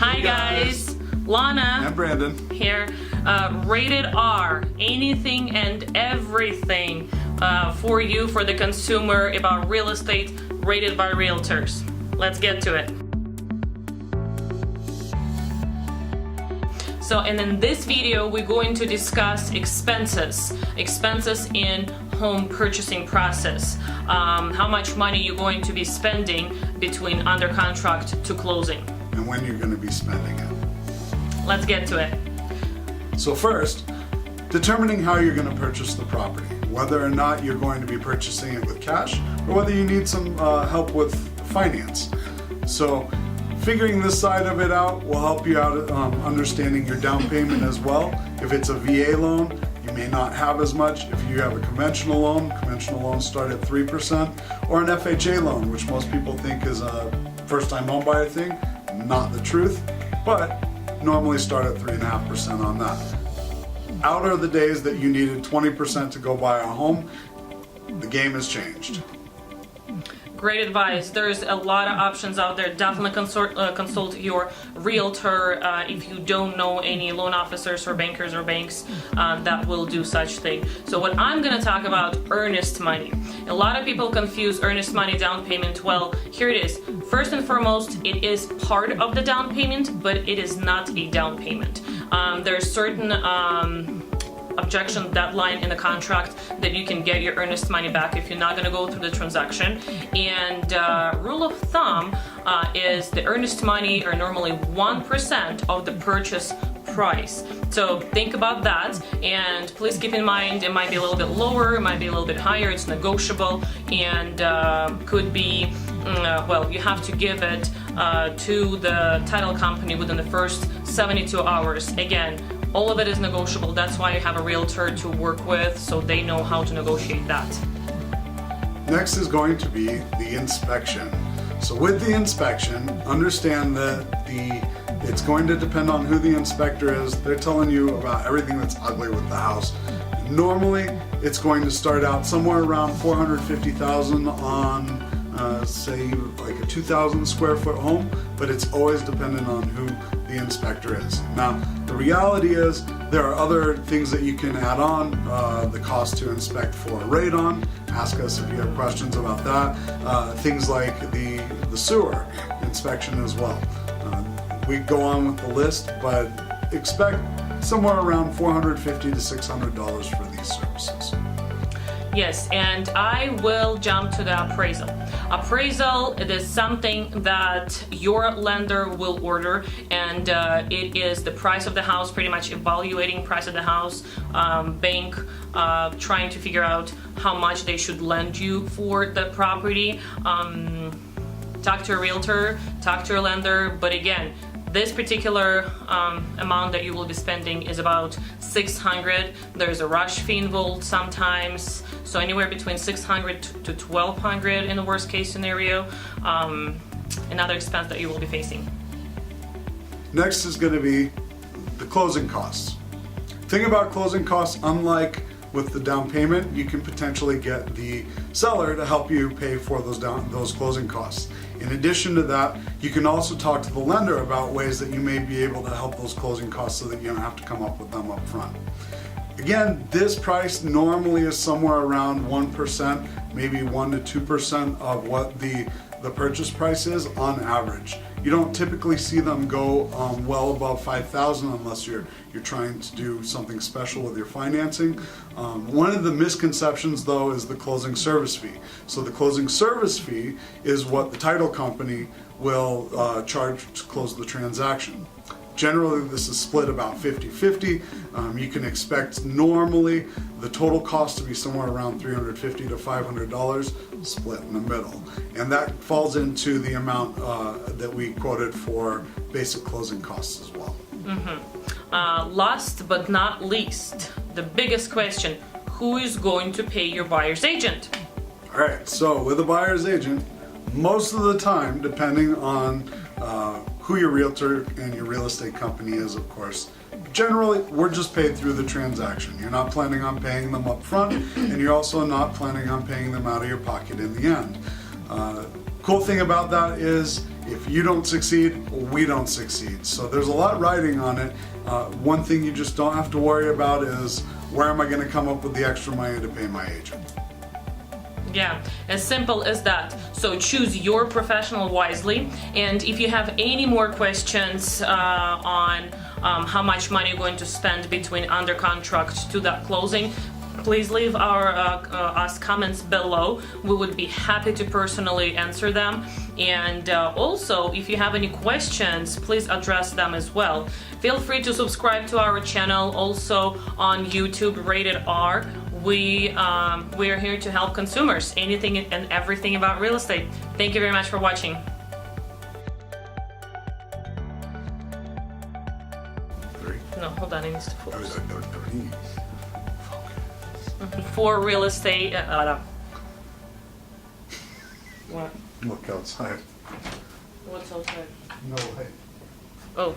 Hi guys, Lana and Brandon here. Rated R, anything and everything for you, for the consumer, about real estate, rated by realtors. Let's get to it. So, and in this video, we're going to discuss expenses in home purchasing process. How much money you're going to be spending between under contract to closing. and when you're going to be spending it. Let's get to it. So first, determining how you're going to purchase the property, whether or not you're going to be purchasing it with cash or whether you need some help with finance. So figuring this side of it out will help you out understanding your down payment as well. If it's a VA loan, you may not have as much. If you have a conventional loans start at 3%, or an FHA loan, which most people think is a first-time home buyer thing. Not the truth, but normally start at 3.5% on that. Out are the days that you needed 20% to go buy a home. The game has changed. Great advice. There's a lot of options out there. Definitely consult your realtor if you don't know any loan officers or bankers or banks that will do such thing. So what I'm going to talk about, earnest money. A lot of people confuse earnest money down payment. Well, here it is. First and foremost, it is part of the down payment, but it is not a down payment. There's certain objection deadline in the contract that you can get your earnest money back if you're not going to go through the transaction. And rule of thumb is the earnest money are normally 1% of the purchase price. So think about that, and please keep in mind it might be a little bit lower, it might be a little bit higher, it's negotiable, and could be well, you have to give it to the title company within the first 72 hours. Again, all of it is negotiable. That's why you have a realtor to work with, so they know how to negotiate that. Next is going to be the inspection. So with the inspection, understand that it's going to depend on who the inspector is. They're telling you about everything that's ugly with the house. Normally, it's going to start out somewhere around $450,000 on say like a 2,000 square foot home, but it's always dependent on who the inspector is. Now, the reality is there are other things that you can add on, the cost to inspect for radon. Ask us if you have questions about that. Things like the sewer inspection as well. We go on with the list, but expect somewhere around $450 to $600 for these services. Yes, and I will jump to the appraisal. Appraisal, it is something that your lender will order, and it is the price of the house, pretty much evaluating price of the house, bank trying to figure out how much they should lend you for the property. Talk to a realtor, talk to a lender, but again, this particular amount that you will be spending is about $600. There's a rush fee involved sometimes, so anywhere between $600 to $1,200 in the worst case scenario. Another expense that you will be facing. Next is going to be the closing costs. Thing about closing costs, unlike with the down payment, you can potentially get the seller to help you pay for those closing costs. In addition to that, you can also talk to the lender about ways that you may be able to help those closing costs so that you don't have to come up with them up front. Again, this price normally is somewhere around 1%, maybe 1 to 2% of what the purchase price is on average. You don't typically see them go well above $5,000 unless you're trying to do something special with your financing. One of the misconceptions though is the closing service fee. So the closing service fee is what the title company will charge to close the transaction. Generally, this is split about 50-50. You can expect normally the total cost to be somewhere around $350 to $500, split in the middle. And that falls into the amount that we quoted for basic closing costs as well. Last but not least, the biggest question, who is going to pay your buyer's agent? All right, so with a buyer's agent, most of the time, depending on who your realtor and your real estate company is, of course. Generally, we're just paid through the transaction. You're not planning on paying them up front, and you're also not planning on paying them out of your pocket in the end. Cool thing about that is If you don't succeed, we don't succeed. So there's a lot riding on it. One thing you just don't have to worry about is where am I going to come up with the extra money to pay my agent? Yeah, as simple as that. So choose your professional wisely. And if you have any more questions on how much money you're going to spend between under contract to that closing, please leave us comments below. We would be happy to personally answer them. And also, if you have any questions, please address them as well. Feel free to subscribe to our channel, also on YouTube, Rated R. We are here to help consumers, anything and everything about real estate. Thank you very much for watching. No, hold on, it needs to focus. For real estate, what? Look outside. What's outside? No light. Oh.